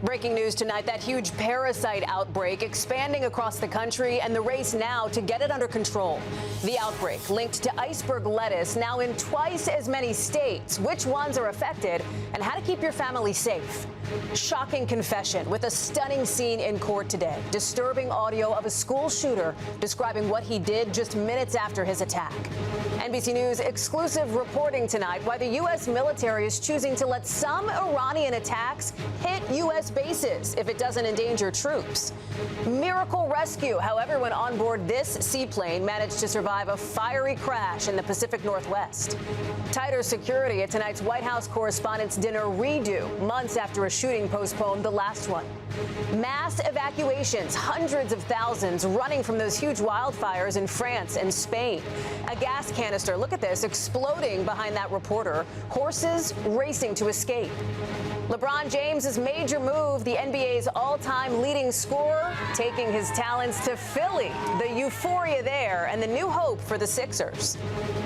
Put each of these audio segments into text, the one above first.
Breaking news tonight, that huge parasite outbreak expanding across the country and the race now to get it under control. The outbreak linked to iceberg lettuce now in twice as many states. Which ones are affected and how to keep your family safe. Shocking confession with a stunning scene in court today. Disturbing audio of a school shooter describing what he did just minutes after his attack. NBC News exclusive reporting tonight why the U.S. military is choosing to let some Iranian attacks hit U.S. bases if it doesn't endanger troops. Miracle rescue, how everyone on board this seaplane managed to survive a fiery crash in the Pacific Northwest. Tighter security at tonight's White House Correspondents' Dinner redo, months after a shooting postponed the last one. Mass evacuations, hundreds of thousands running from those huge wildfires in France and Spain. A gas canister, look at this, exploding behind that reporter. Horses racing to escape. LeBron James' major move, the NBA's all-time leading scorer, taking his talents to Philly. The euphoria there and the new hope for the Sixers.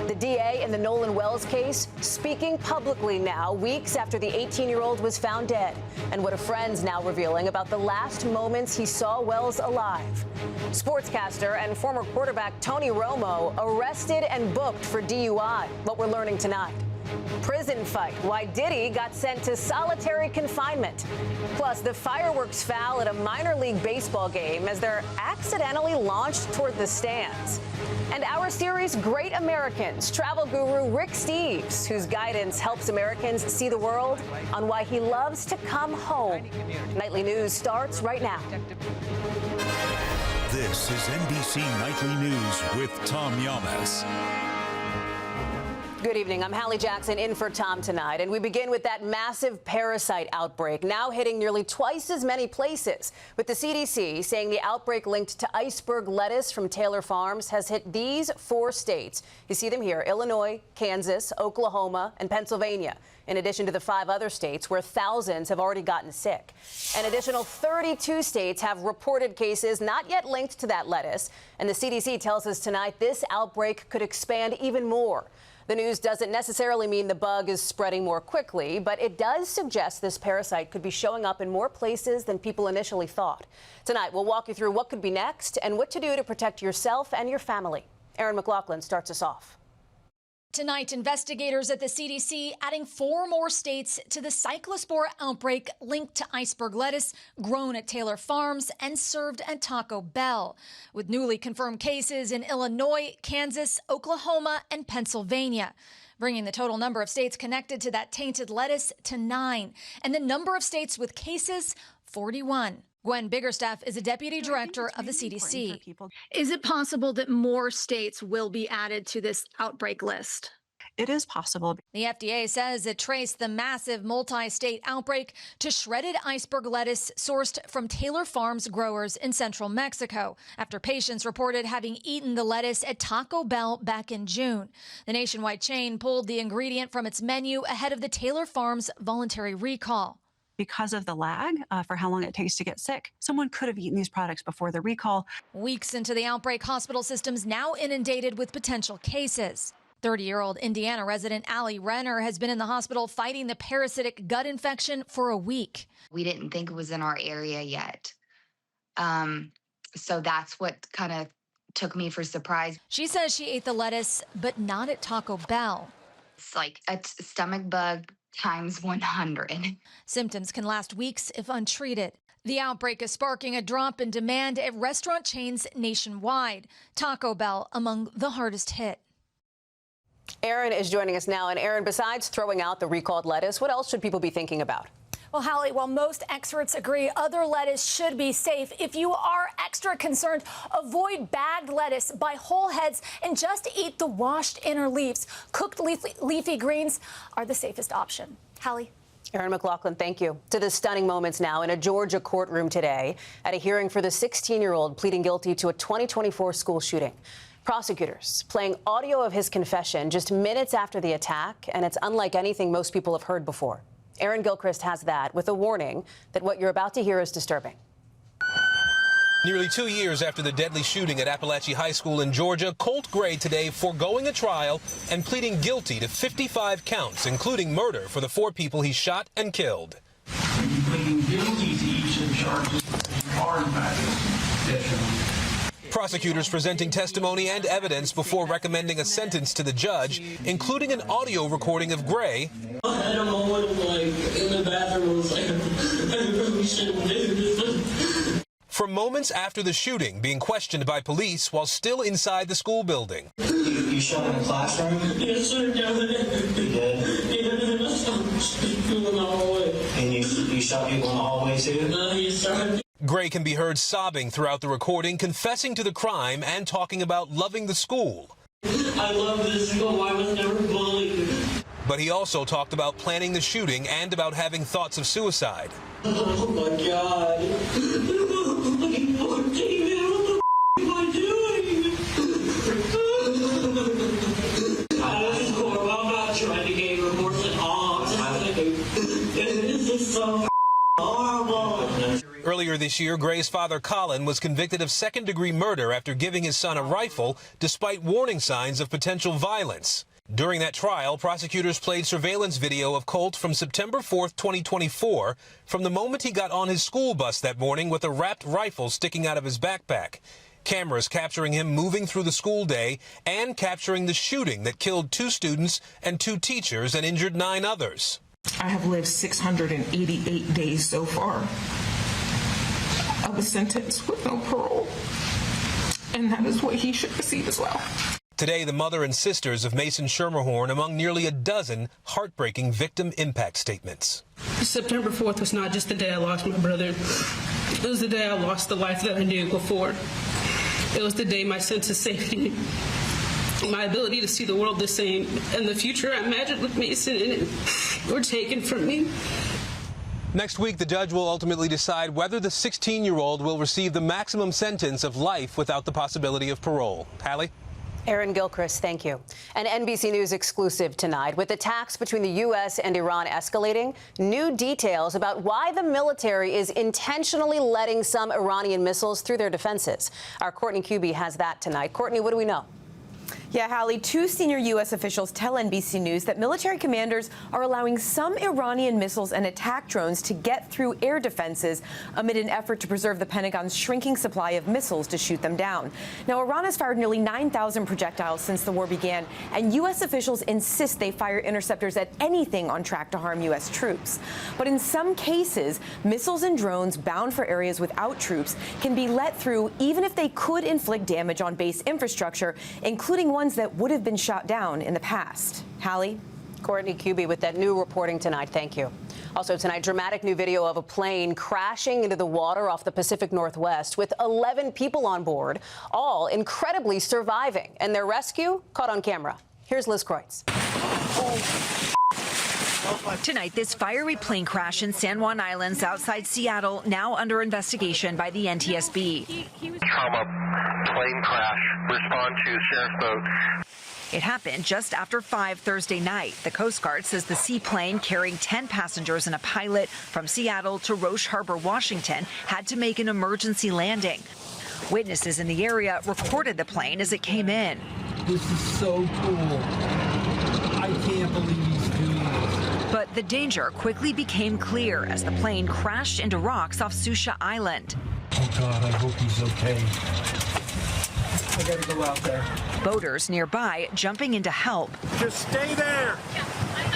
The DA in the Nolan Wells case speaking publicly now, weeks after the 18-year-old was found dead, and what a friend's now revealing about the last moments he saw Wells alive. Sportscaster and former quarterback Tony Romo arrested and booked for DUI. What we're learning tonight. Prison fight, why Diddy got sent to solitary confinement. Plus, the fireworks foul at a minor league baseball game as they're accidentally launched toward the stands. And our series, Great Americans, travel guru Rick Steves, whose guidance helps Americans see the world on why he loves to come home. Nightly News starts right now. This is NBC Nightly News with Tom Llamas. Good evening. I'm Hallie Jackson in for Tom tonight, and we begin with that massive parasite outbreak now hitting nearly twice as many places, with the CDC saying the outbreak linked to iceberg lettuce from Taylor Farms has hit these 4 states. You see them here: Illinois, Kansas, Oklahoma, and Pennsylvania, in addition to the 5 other states where thousands have already gotten sick. An additional 32 states have reported cases not yet linked to that lettuce, and the CDC tells us tonight this outbreak could expand even more. The news doesn't necessarily mean the bug is spreading more quickly, but it does suggest this parasite could be showing up in more places than people initially thought. Tonight, we'll walk you through what could be next and what to do to protect yourself and your family. Erin McLaughlin starts us off. Tonight, investigators at the CDC adding 4 more states to the Cyclospora outbreak linked to iceberg lettuce grown at Taylor Farms and served at Taco Bell, with newly confirmed cases in Illinois, Kansas, Oklahoma, and Pennsylvania, bringing the total number of states connected to that tainted lettuce to 9, and the number of states with cases, 41. Gwen Biggerstaff is a deputy director of the CDC. Is it possible that more states will be added to this outbreak list? It is possible. The FDA says it traced the massive multi-state outbreak to shredded iceberg lettuce sourced from Taylor Farms growers in central Mexico after patients reported having eaten the lettuce at Taco Bell back in June. The nationwide chain pulled the ingredient from its menu ahead of the Taylor Farms voluntary recall. Because of the lag for how long it takes to get sick, someone could have eaten these products before the recall. Weeks into the outbreak, hospital systems now inundated with potential cases. 30-year-old Indiana resident Allie Renner has been in the hospital fighting the parasitic gut infection for a week. We didn't think it was in our area yet. So that's what kind of took me for surprise. She says she ate the lettuce, but not at Taco Bell. It's like a stomach bug times 100. Symptoms can last weeks if untreated. The outbreak is sparking a drop in demand at restaurant chains nationwide. Taco Bell among the hardest hit. Erin is joining us now. And Erin, besides throwing out the recalled lettuce, what else should people be thinking about? Well, Hallie, while most experts agree other lettuce should be safe, if you are extra concerned, avoid bagged lettuce, buy whole heads, and just eat the washed inner leaves. Cooked leafy greens are the safest option. Hallie? Erin McLaughlin, thank you. To the stunning moments now in a Georgia courtroom today at a hearing for the 16-year-old pleading guilty to a 2024 school shooting. Prosecutors playing audio of his confession just minutes after the attack, and it's unlike anything most people have heard before. Aaron Gilchrist has that with a warning that what you're about to hear is disturbing. Nearly 2 years after the deadly shooting at Appalachian High School in Georgia, Colt Gray today foregoing a trial and pleading guilty to 55 counts, including murder for the 4 people he shot and killed. pleading guilty to each of the charges are in fact detrimental. Prosecutors presenting testimony and evidence before recommending a sentence to the judge, including an audio recording of Gray. I had a moment of, in the bathroom, I was like, I really shouldn't do this. From moments after the shooting, being questioned by police while still inside the school building. You shot in the classroom? Yes, sir. You did? And you shot people in the hallway, too? Yes, sir. Gray can be heard sobbing throughout the recording, confessing to the crime and talking about loving the school. I love this school. I was never bullied. But he also talked about planning the shooting and about having thoughts of suicide. Oh, my God. What am I doing? I'm not trying to gain remorse at all. This is so horrible. Earlier this year, Gray's father, Colin, was convicted of second-degree murder after giving his son a rifle, despite warning signs of potential violence. During that trial, prosecutors played surveillance video of Colt from September 4th, 2024, from the moment he got on his school bus that morning with a wrapped rifle sticking out of his backpack. Cameras capturing him moving through the school day and capturing the shooting that killed 2 students and 2 teachers and injured 9 others. I have lived 688 days so far. I was sentenced with no parole, and that is what he should receive as well. Today, the mother and sisters of Mason Schermerhorn among nearly a dozen heartbreaking victim impact statements. September 4th was not just the day I lost my brother. It was the day I lost the life that I knew before. It was the day my sense of safety, my ability to see the world the same, and the future I imagined with Mason in it were taken from me. Next week, the judge will ultimately decide whether the 16-year-old will receive the maximum sentence of life without the possibility of parole. Hallie? Erin Gilchrist, thank you. An NBC News exclusive tonight. With attacks between the U.S. and Iran escalating, new details about why the military is intentionally letting some Iranian missiles through their defenses. Our Courtney Kuby has that tonight. Courtney, what do we know? Yeah, Hallie, 2 senior U.S. officials tell NBC News that military commanders are allowing some Iranian missiles and attack drones to get through air defenses amid an effort to preserve the Pentagon's shrinking supply of missiles to shoot them down. Now, Iran has fired nearly 9,000 projectiles since the war began, and U.S. officials insist they fire interceptors at anything on track to harm U.S. troops. But in some cases, missiles and drones bound for areas without troops can be let through even if they could inflict damage on base infrastructure, including ones that would have been shot down in the past. Hallie? Courtney Kuby with that new reporting tonight. Thank you. Also tonight, dramatic new video of a plane crashing into the water off the Pacific Northwest with 11 people on board, all incredibly surviving. And their rescue caught on camera. Here's Liz Kreutz. Tonight, this fiery plane crash in San Juan Islands outside Seattle, now under investigation by the NTSB. Trauma, plane crash, respond to sheriff's boat. It happened just after 5 Thursday night. The Coast Guard says the seaplane carrying 10 passengers and a pilot from Seattle to Roche Harbor, Washington, had to make an emergency landing. Witnesses in the area recorded the plane as it came in. This is so cool. I can't believe he's doing this. But the danger quickly became clear as the plane crashed into rocks off Susha Island. Oh, God, I hope he's okay. I gotta go out there. Boaters nearby jumping in to help. Just stay there.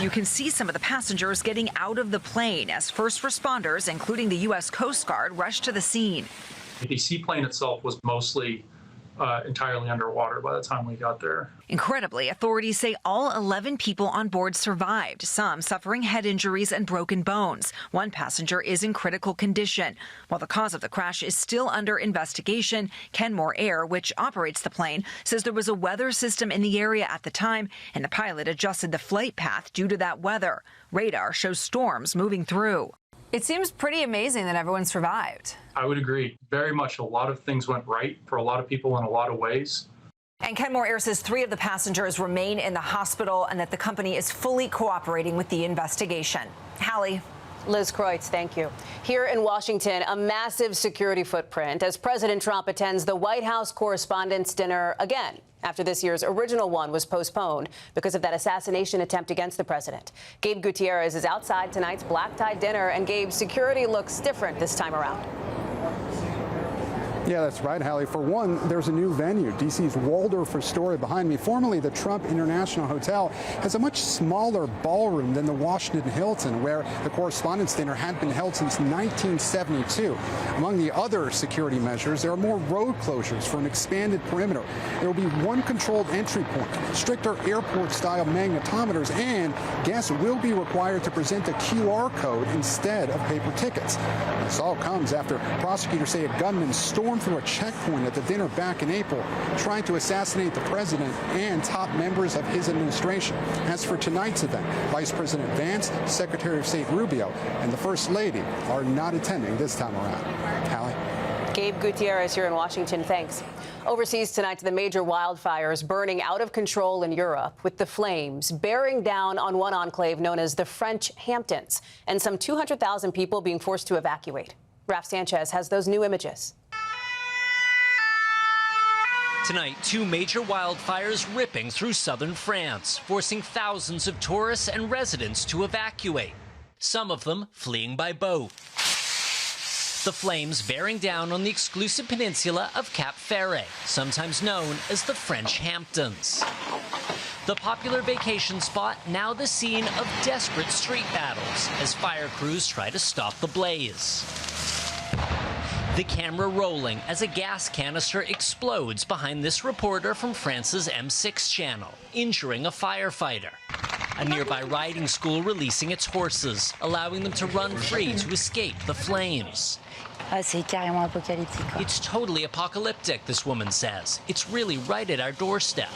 You can see some of the passengers getting out of the plane as first responders, including the U.S. Coast Guard, rushed to the scene. The seaplane itself was mostly entirely underwater by the time we got there. Incredibly, authorities say all 11 people on board survived, some suffering head injuries and broken bones. One passenger is in critical condition. While the cause of the crash is still under investigation, Kenmore Air, which operates the plane, says there was a weather system in the area at the time, and the pilot adjusted the flight path due to that weather. Radar shows storms moving through. It seems pretty amazing that everyone survived. I would agree. Very much. A lot of things went right for a lot of people in a lot of ways. And Kenmore Air says 3 of the passengers remain in the hospital and that the company is fully cooperating with the investigation. Hallie. Liz Kreutz, thank you. Here in Washington, a massive security footprint as President Trump attends the White House Correspondents' Dinner again, after this year's original one was postponed because of that assassination attempt against the president. Gabe Gutierrez is outside tonight's black-tie dinner, and Gabe's security looks different this time around. Yeah, that's right, Hallie. For one, there's a new venue. D.C.'s Waldorf Astoria behind me, formerly the Trump International Hotel, has a much smaller ballroom than the Washington Hilton, where the Correspondents' Dinner had been held since 1972. Among the other security measures, there are more road closures for an expanded perimeter. There will be one controlled entry point, stricter airport-style magnetometers, and guests will be required to present a QR code instead of paper tickets. This all comes after prosecutors say a gunman stormed through a checkpoint at the dinner back in April, trying to assassinate the president and top members of his administration. As for tonight's event, Vice President Vance, Secretary of State Rubio, and the First Lady are not attending this time around. Hallie? Gabe Gutierrez here in Washington. Thanks. Overseas tonight, the major wildfires burning out of control in Europe, with the flames bearing down on one enclave known as the French Hamptons, and some 200,000 people being forced to evacuate. Raf Sanchez has those new images. Tonight, two major wildfires ripping through southern France, forcing thousands of tourists and residents to evacuate, some of them fleeing by boat. The flames bearing down on the exclusive peninsula of Cap Ferret, sometimes known as the French Hamptons. The popular vacation spot now the scene of desperate street battles as fire crews try to stop the blaze. The camera rolling as a gas canister explodes behind this reporter from France's M6 channel, injuring a firefighter. A nearby riding school releasing its horses, allowing them to run free to escape the flames. It's totally apocalyptic, this woman says. It's really right at our doorstep.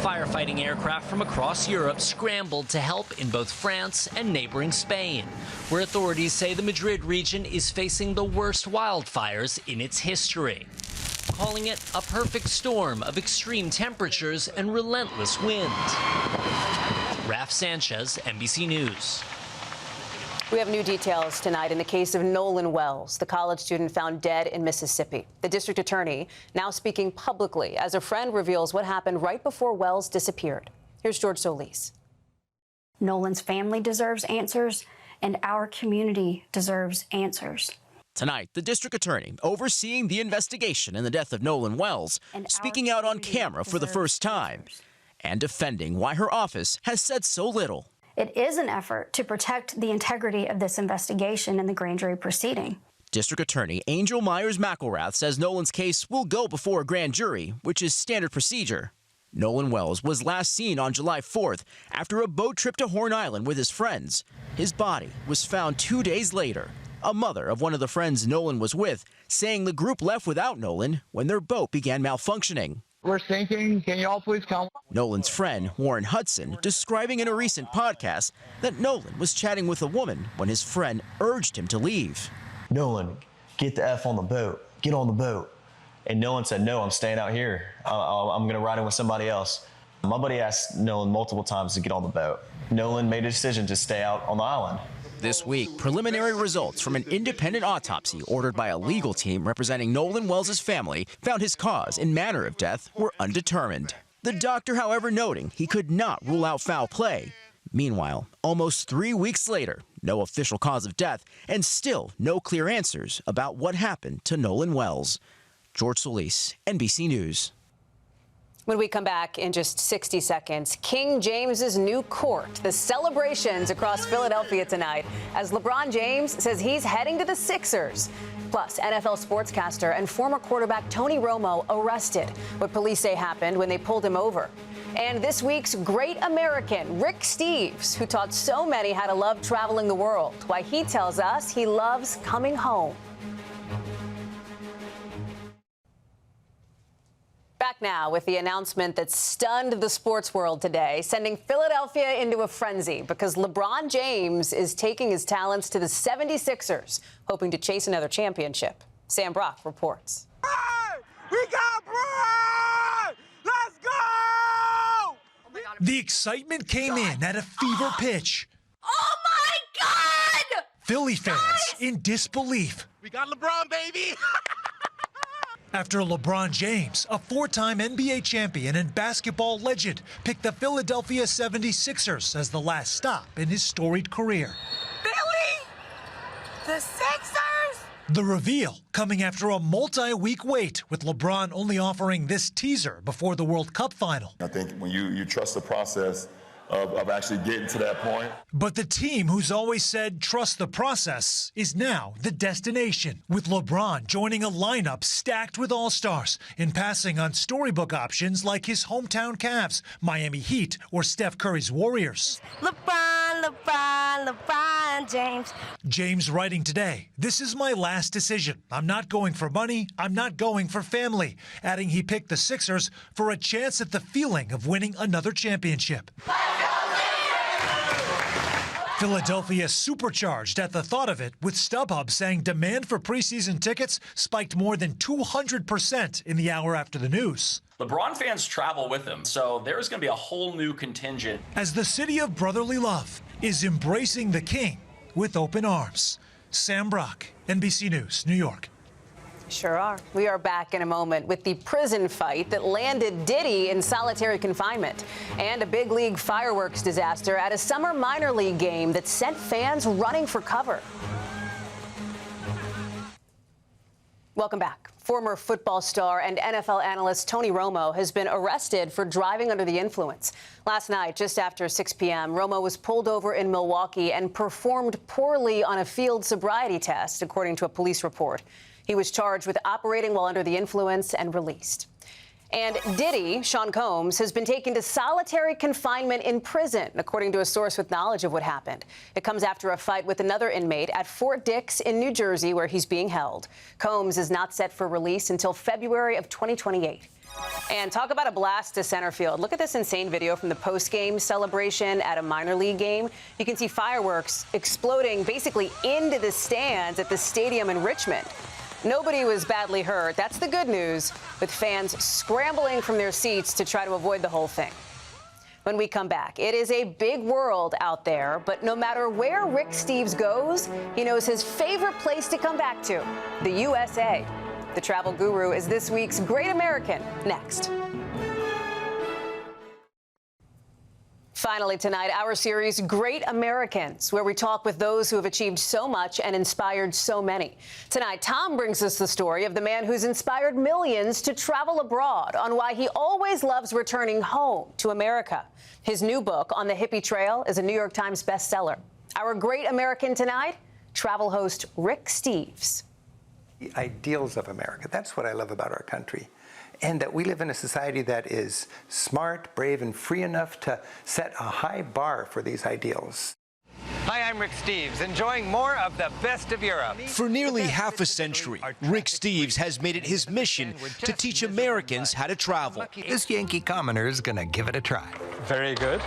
Firefighting aircraft from across Europe scrambled to help in both France and neighboring Spain, where authorities say the Madrid region is facing the worst wildfires in its history, calling it a perfect storm of extreme temperatures and relentless wind. Raf Sanchez, NBC News. We have new details tonight in the case of Nolan Wells, the college student found dead in Mississippi. The district attorney now speaking publicly as a friend reveals what happened right before Wells disappeared. Here's George Solis. Nolan's family deserves answers, and our community deserves answers. Tonight, the district attorney overseeing the investigation in the death of Nolan Wells, speaking out on camera for the first time and defending why her office has said so little. It is an effort to protect the integrity of this investigation and the grand jury proceeding. District Attorney Angel Myers-McElrath says Nolan's case will go before a grand jury, which is standard procedure. Nolan Wells was last seen on July 4th after a boat trip to Horn Island with his friends. His body was found 2 days later. A mother of one of the friends Nolan was with saying the group left without Nolan when their boat began malfunctioning. We're sinking. Can you all please come? Nolan's friend, Warren Hudson, describing in a recent podcast that Nolan was chatting with a woman when his friend urged him to leave. Nolan, get the F on the boat. Get on the boat. And Nolan said, no, I'm staying out here. I'm going to ride in with somebody else. My buddy asked Nolan multiple times to get on the boat. Nolan made a decision to stay out on the island. This week, preliminary results from an independent autopsy ordered by a legal team representing Nolan Wells' family found his cause and manner of death were undetermined. The doctor, however, noting he could not rule out foul play. Meanwhile, almost 3 weeks later, no official cause of death and still no clear answers about what happened to Nolan Wells. George Solis, NBC News. When we come back in just 60 seconds, King James's new court, the celebrations across Philadelphia tonight as LeBron James says he's heading to the Sixers. Plus, NFL sportscaster and former quarterback Tony Romo arrested. What police say happened when they pulled him over. And this week's great American, Rick Steves, who taught so many how to love traveling the world. Why he tells us he loves coming home. Back now with the announcement that stunned the sports world today, sending Philadelphia into a frenzy because LeBron James is taking his talents to the 76ers, hoping to chase another championship. Sam Brock reports. Hey, we got Bron! Let's go! The excitement came in at a fever pitch. Oh my God! Philly fans in disbelief. We got LeBron, baby! After LeBron James, a four-time NBA champion and basketball legend, picked the Philadelphia 76ers as the last stop in his storied career. Philly? The Sixers? The reveal coming after a multi-week wait, with LeBron only offering this teaser before the World Cup final. I think when you trust the process of actually getting to that point. But the team who's always said trust the process is now the destination, with LeBron joining a lineup stacked with all-stars and passing on storybook options like his hometown Cavs, Miami Heat, or Steph Curry's Warriors. LeBron James. James writing today, "This is my last decision. I'm not going for money. I'm not going for family," adding he picked the Sixers for a chance at the feeling of winning another championship. Philadelphia supercharged at the thought of it, with StubHub saying demand for preseason tickets spiked more than 200% in the hour after the news. LeBron fans travel with him, so there's going to be a whole new contingent. As the city of brotherly love is embracing the king with open arms. Sam Brock, NBC News, New York. Sure are. We are back in a moment with the prison fight that landed Diddy in solitary confinement and a big league fireworks disaster at a summer minor league game that sent fans running for cover. Welcome back. Former football star and NFL analyst Tony Romo has been arrested for driving under the influence. Last night, just after 6 p.m., Romo was pulled over in Milwaukee and performed poorly on a field sobriety test, according to a police report. He was charged with operating while under the influence and released. And Diddy, Sean Combs, has been taken to solitary confinement in prison, according to a source with knowledge of what happened. It comes after a fight with another inmate at Fort Dix in New Jersey, where he's being held. Combs is not set for release until February of 2028. And talk about a blast to center field. Look at this insane video from the post-game celebration at a minor league game. You can see fireworks exploding basically into the stands at the stadium in Richmond. Nobody was badly hurt. That's the good news, with fans scrambling from their seats to try to avoid the whole thing. When we come back, it is a big world out there, but no matter where Rick Steves goes, he knows his favorite place to come back to, the USA. The travel guru is this week's Great American, next. Finally tonight, our series, Great Americans, where we talk with those who have achieved so much and inspired so many. Tonight, Tom brings us the story of the man who's inspired millions to travel abroad, on why he always loves returning home to America. His new book, On the Hippie Trail, is a New York Times bestseller. Our Great American tonight, travel host Rick Steves. The ideals of America, that's what I love about our country. And that we live in a society that is smart, brave, and free enough to set a high bar for these ideals. Hi, I'm Rick Steves, enjoying more of the best of Europe. For nearly half a century, Rick Steves has made it his mission to teach Americans how to travel. This Yankee commoner is going to give it a try. Very good.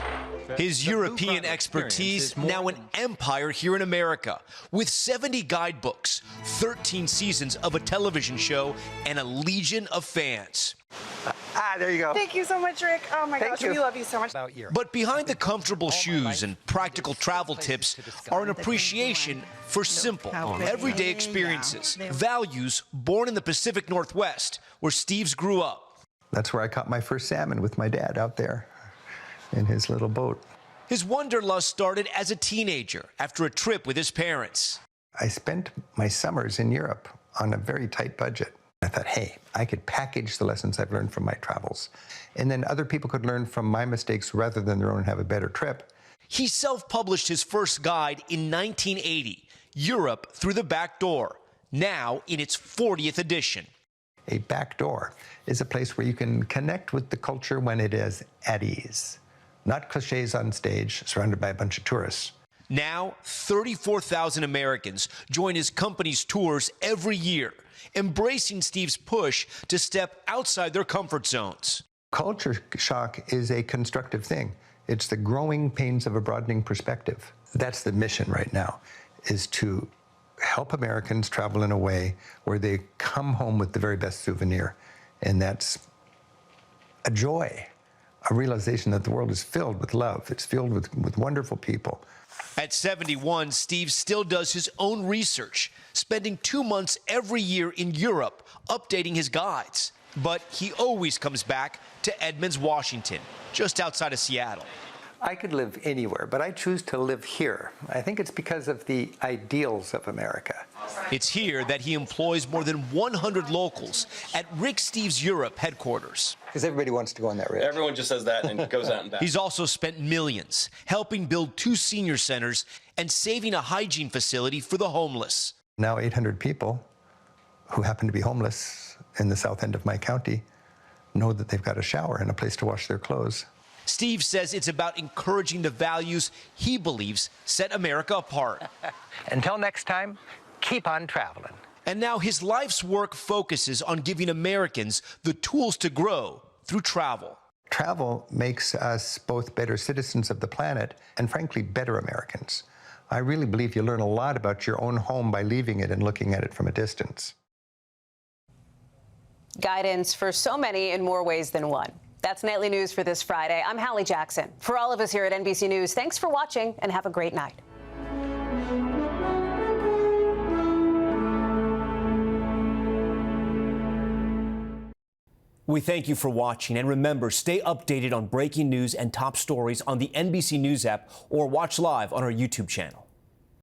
His European expertise, now an empire here in America, with 70 guidebooks, 13 seasons of a television show, and a legion of fans. There you go. Thank you so much, Rick. Oh my gosh, we love you so much. But behind the comfortable shoes and practical travel tips are an appreciation for simple, everyday experiences, values born in the Pacific Northwest, where Steves grew up. That's where I caught my first salmon with my dad out there in his little boat. His wanderlust started as a teenager after a trip with his parents. I spent my summers in Europe on a very tight budget. I thought, hey, I could package the lessons I've learned from my travels, and then other people could learn from my mistakes rather than their own and have a better trip. He self-published his first guide in 1980, Europe Through the Back Door, now in its 40th edition. A back door is a place where you can connect with the culture when it is at ease. Not cliches on stage, surrounded by a bunch of tourists. Now, 34,000 Americans join his company's tours every year, embracing Steve's push to step outside their comfort zones. Culture shock is a constructive thing. It's the growing pains of a broadening perspective. That's the mission right now, is to help Americans travel in a way where they come home with the very best souvenir. And that's a joy, a realization that the world is filled with love. It's filled with wonderful people. At 71, Steve still does his own research, spending 2 months every year in Europe updating his guides. But he always comes back to Edmonds, Washington, just outside of Seattle. I could live anywhere, but I choose to live here. I think it's because of the ideals of America. It's here that he employs more than 100 locals at Rick Steves Europe headquarters. Because everybody wants to go on that rich. Everyone just says that and goes out and back. He's also spent millions helping build 2 senior centers and saving a hygiene facility for the homeless. Now 800 people who happen to be homeless in the south end of my county know that they've got a shower and a place to wash their clothes. Steve says it's about encouraging the values he believes set America apart. Until next time, keep on traveling. And now his life's work focuses on giving Americans the tools to grow through travel. Travel makes us both better citizens of the planet and, frankly, better Americans. I really believe you learn a lot about your own home by leaving it and looking at it from a distance. Guidance for so many in more ways than one. That's Nightly News for this Friday. I'm Hallie Jackson. For all of us here at NBC News, thanks for watching and have a great night. We thank you for watching, and remember, stay updated on breaking news and top stories on the NBC News app or watch live on our YouTube channel.